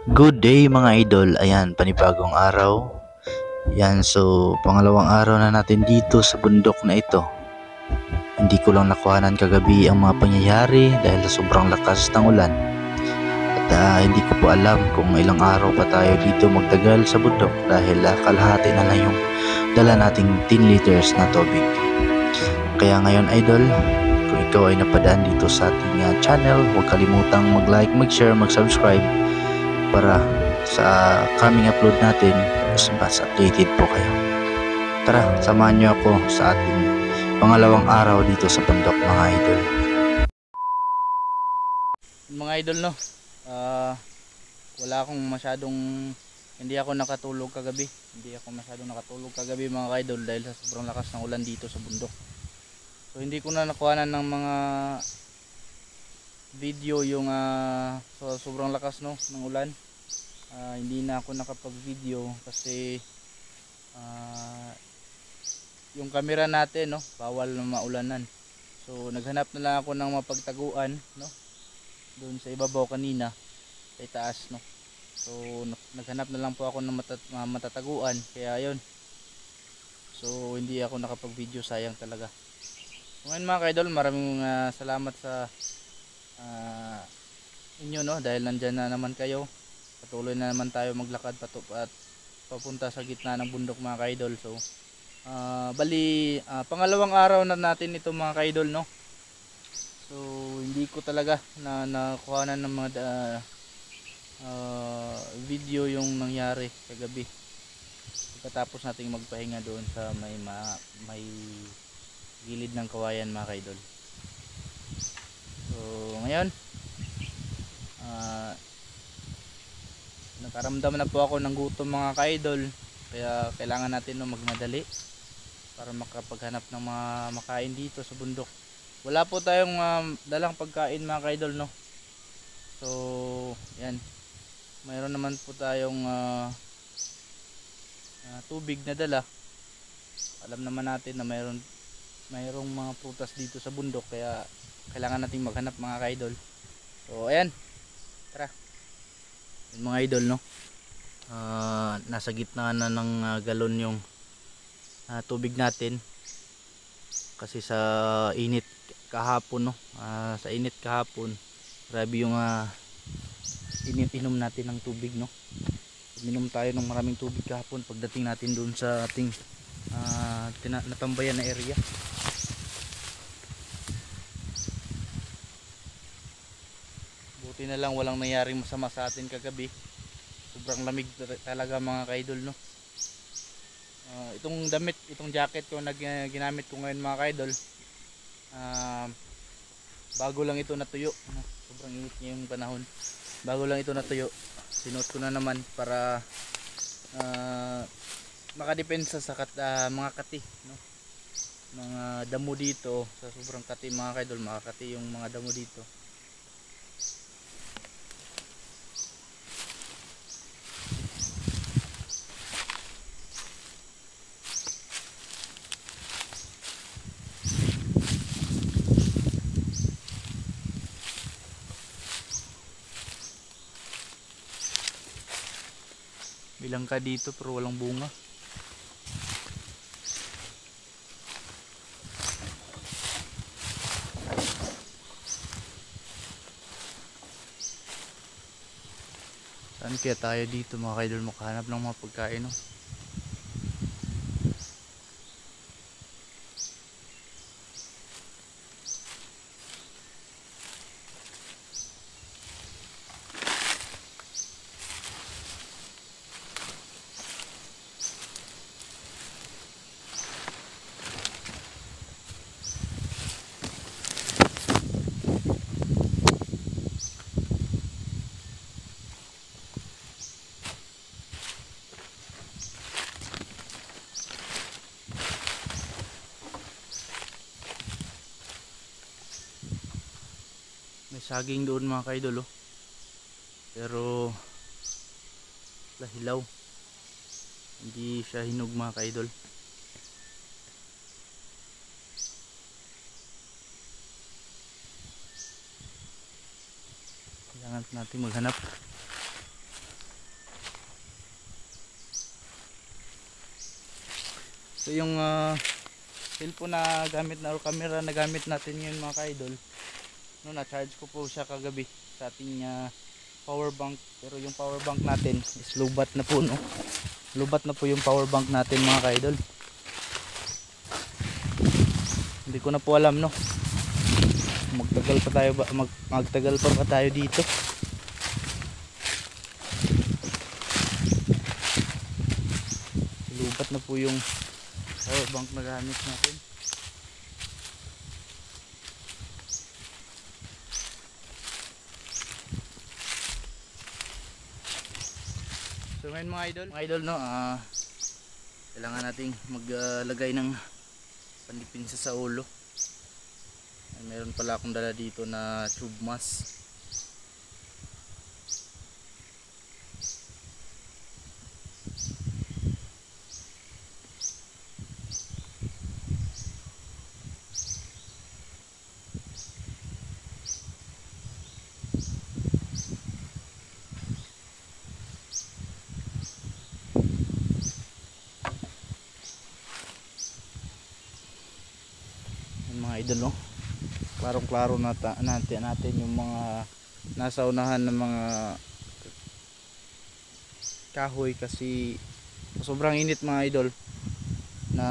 Good day mga idol, ayan panibagong araw. Yan, so pangalawang araw na natin dito sa bundok na ito. Hindi ko lang nakuhanan kagabi ang mga pangyayari dahil sa sobrang lakas ng ulan. At hindi ko po alam kung ilang araw pa tayo dito magtagal sa bundok dahil kalahati na lang yung dala nating 10 liters na tubig. Kaya ngayon idol, kung ikaw ay napadaan dito sa ating channel, huwag kalimutang mag-like, mag-share, mag-subscribe para sa coming upload natin mas updated po kayo. Tara, samahan nyo ako sa ating pangalawang araw dito sa bundok mga idol. Mga idol no, wala akong masyadong, hindi ako nakatulog kagabi mga idol dahil sa sobrang lakas ng ulan dito sa bundok. So hindi ko na nakuhanan ng mga video yung so sobrang lakas no ng ulan. Hindi na ako nakapag video kasi yung camera natin no bawal na maulanan, so naghanap na lang ako ng mapagtaguan no doon sa ibabaw kanina sa itaas no. So naghanap na lang po ako ng matataguan, kaya yun, so hindi ako nakapag video, sayang talaga. Ngayon mga kaidol, maraming salamat sa inyo no dahil nandyan na naman kayo. Patuloy na naman tayo maglakad at papunta sa gitna ng bundok mga kaidol. So pangalawang araw na natin ito mga kaidol no. So hindi ko talaga nakuhanan ng mga video yung nangyari kagabi pagkatapos nating magpahinga doon sa may gilid ng kawayan mga kaidol. So ngayon nakaramdam na po ako ng gutom mga kaidol, kaya kailangan natin no magmadali para makapaghanap ng mga makain dito sa bundok. Wala po tayong dalang pagkain mga kaidol no. So yan, mayroon naman po tayong tubig na dala. Alam naman natin na mayroong mga prutas dito sa bundok, kaya kailangan nating maghanap mga kaidol. So ayan, tara yung mga idol no. Nasa gitna na ng galon yung tubig natin kasi sa init kahapon no. Sa init kahapon, grabe yung inom natin ng tubig no. Minom tayo ng maraming tubig kahapon pagdating natin doon sa ating natambayan na area. Buti na lang walang nangyaring masama sa atin kagabi. Sobrang lamig talaga mga kaidol no. Itong damit, itong jacket ko na ginamit ko ngayon mga kaidol, bago lang ito natuyo no? Sobrang init niya yung panahon. Bago lang ito natuyo, sinuot ko na naman para makadepensa sa mga kati no? Mga damo dito, sa sobrang kati mga kaidol, makakati yung mga damo dito. Bilang ka dito pero walang bunga. Saan kaya tayo dito mga kaidol makahanap ng mga pagkain no? May saging doon mga kaidol oh. Pero hilaw, hindi siya hinog mga kaidol. Kailangan natin maghanap So yung cellphone na gamit na or camera na gamit natin ngayon mga ka-idol, no, na-charge ko po siya kagabi sa ating power bank. Pero yung power bank natin is lubat na po, no. Lubat na po yung power bank natin mga ka-idol. Hindi ko na po alam, no, magtagal pa tayo magtagal pa ba tayo dito. Lubat na po yung power bank na gamit natin. So ngayon mga idol, no, kailangan nating maglagay ng pandipinsa sa ulo. Meron pala akong dala dito na tube mask. Mga idol, no, klarong klaro natin yung mga nasa unahan ng mga kahoy kasi sobrang init mga idol, na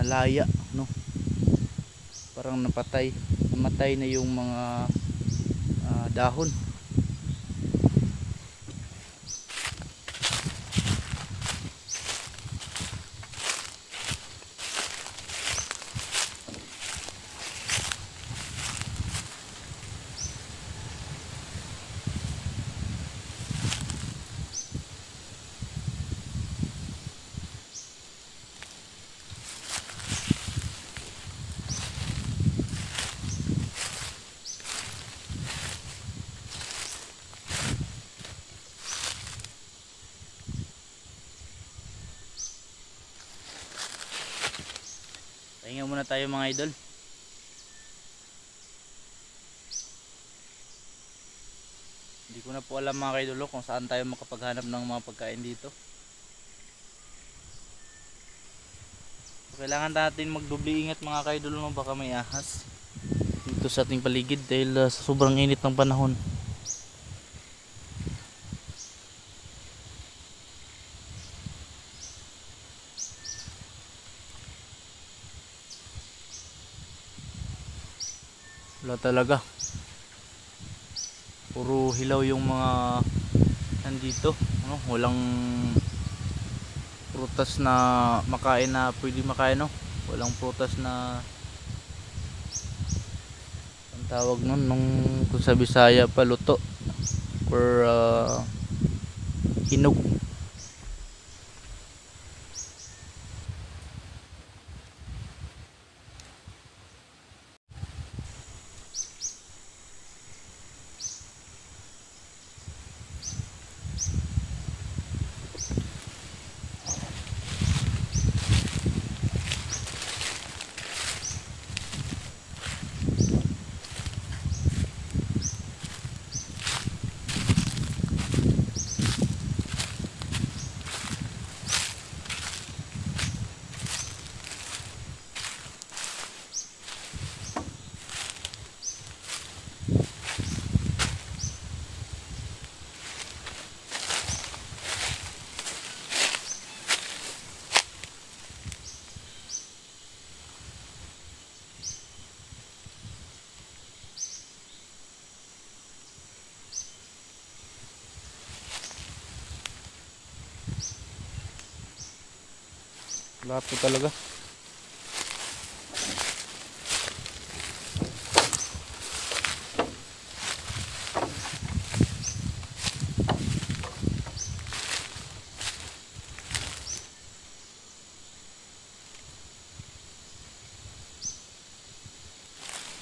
laya, no, parang namatay na yung mga dahon. Pahinga muna tayo mga idol. Hindi ko na po alam mga idol kung saan tayo makapaghanap ng mga pagkain dito. So, kailangan natin magdoble ingat mga idol, no, baka may ahas dito sa ating paligid dahil sa sobrang init ng panahon. Wala talaga, puro hilaw yung mga nandito, no? Walang prutas na makain na pwede makain, no? Walang prutas na ang tawag nun nung kung sa Bisaya pa, luto or hinog. Lahat po talaga.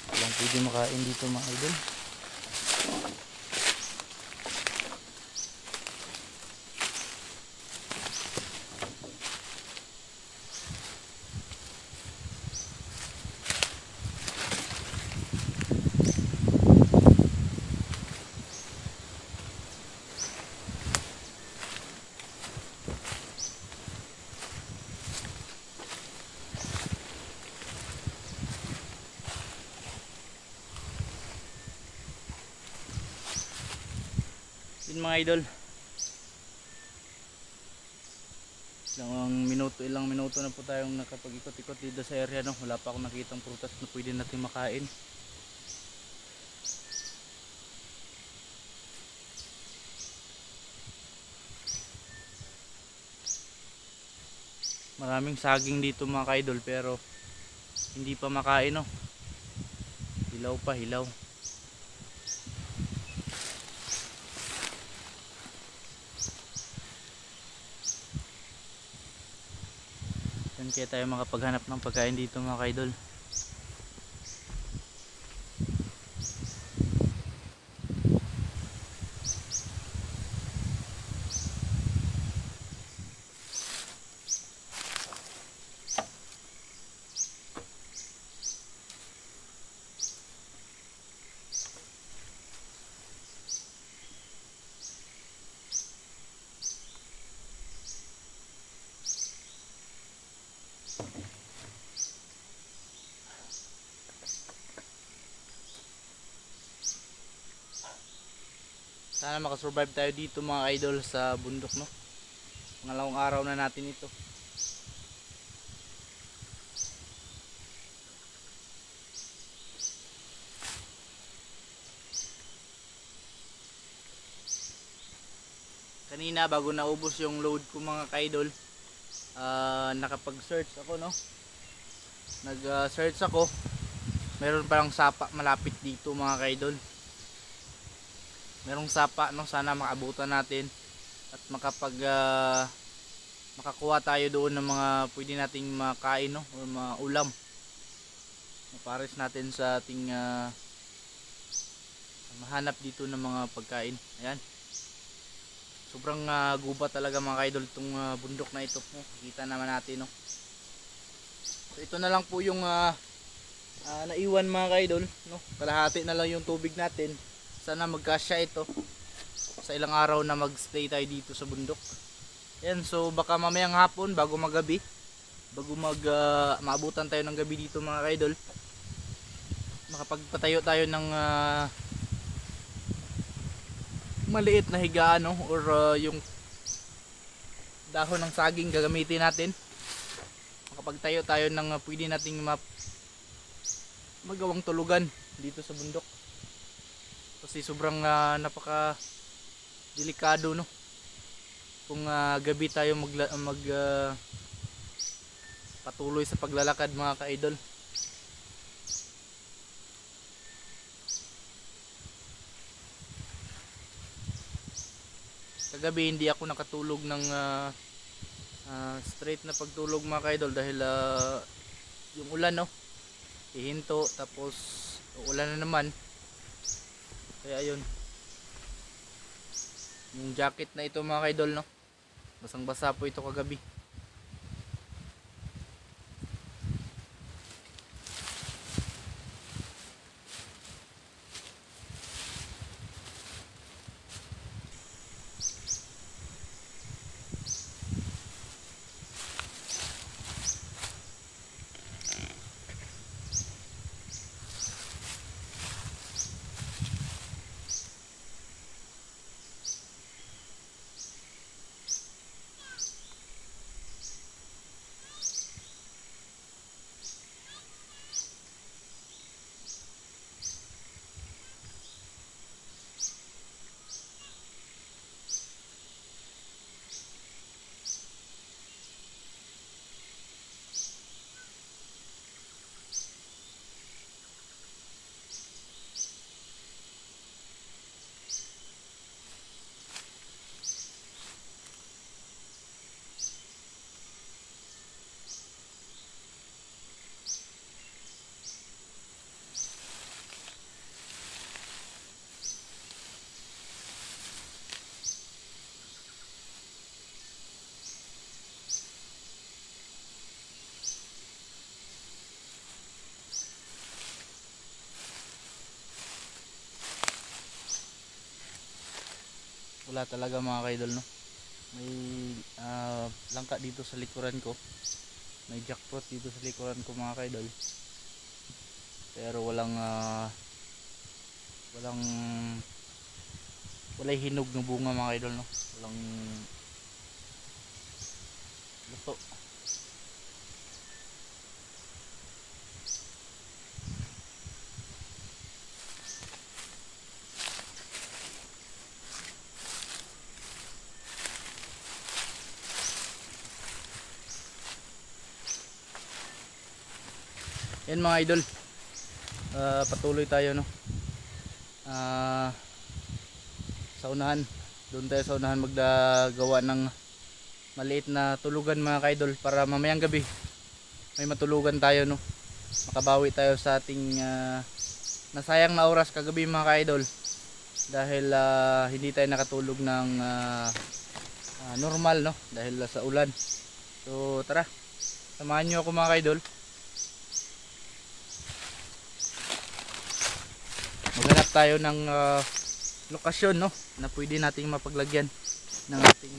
Walang pwede makain dito mga idol. mga idol. Ilang minuto na po tayong nakapag-ikot-ikot dito sa area, no? Wala pa akong nakitang prutas na pwede natin makain. Maraming saging dito mga ka-idol, pero hindi pa makain, no? Hilaw pa, hilaw. Yan, kaya tayo makapaghanap ng pagkain dito mga ka-idol. Sana makasurvive tayo dito mga idol sa bundok, no? Pangalawang araw na natin ito. Kanina bago naubos yung load ko mga ka-idol, nakapag-search ako, no? Nag-search ako. Meron palang sapa malapit dito mga ka-idol. Merong sapa, no? Sana makaabutan natin at makakuha tayo doon ng mga pwede nating makain, no? O mga ulam mapares natin sa ating mahanap dito ng mga pagkain. Ayan, sobrang guba talaga mga ka-idol itong bundok na ito, no? Kita naman natin, no? So ito na lang po yung naiwan mga ka-idol, no? Kalahati na lang yung tubig natin. Sana magkasya ito sa ilang araw na magstay tayo dito sa bundok. Yan, so baka mamayang hapon bago magabi, bago maabutan tayo ng gabi dito mga ka-idol, makapagpatayo tayo ng maliit na higaan, no? Or yung dahon ng saging gagamitin natin. Makapagtayo tayo ng pwede nating magawang tulugan dito sa bundok. Kasi sobrang napaka delikado, no? Kung gabi tayo patuloy sa paglalakad mga ka-idol. Kagabi hindi ako nakatulog ng straight na pagtulog mga ka-idol dahil yung ulan, no? Ihinto tapos uulan na naman. Kaya ayun, yung jacket na ito mga ka-idol, no? Basang basa po ito kagabi. Wala talaga mga ka-idol, no? May langka dito sa likuran ko, may jackfruit dito sa likuran ko mga ka-idol, pero walang walay hinog ng bunga mga idol, no? Walang luto. Yan mga idol, patuloy tayo, no? Sa unahan, doon tayo sa unahan maggawa ng maliit na tulugan mga kaidol, para mamayang gabi may matulugan tayo, no? Makabawi tayo sa ating nasayang na oras kagabi mga kaidol, dahil hindi tayo nakatulog ng normal, no? Dahil sa ulan. So tara, samahan nyo ako mga kaidol. Maghanap tayo ng lokasyon, no, na pwede nating mapaglagyan ng ating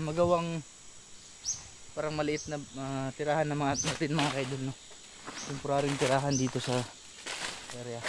magawang parang maliit na tirahan ng mga natin mga kaidol, no. Temporaryong tirahan dito sa area.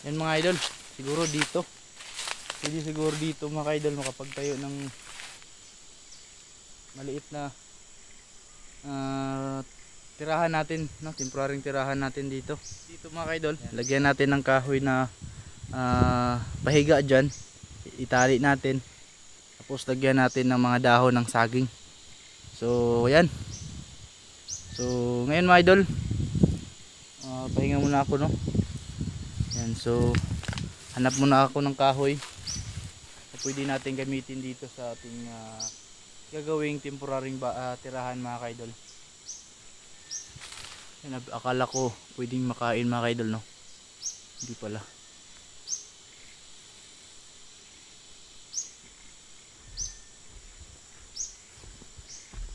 Yan mga idol, siguro dito. Pwede siguro dito mga idol makapagtayo ng maliit na tirahan natin, no? Temporaryong tirahan natin dito. Dito mga idol, lagyan natin ng kahoy na pahiga dyan. Itali natin. Tapos lagyan natin ng mga dahon ng saging. So yan. So ngayon mga idol, pahinga muna ako, no? Yan, so hanap muna ako ng kahoy na pwede natin gamitin dito sa ating gagawing temporaryong tirahan mga kaidol. Yan, akala ko pwedeng makain mga kaidol, no? Hindi pala.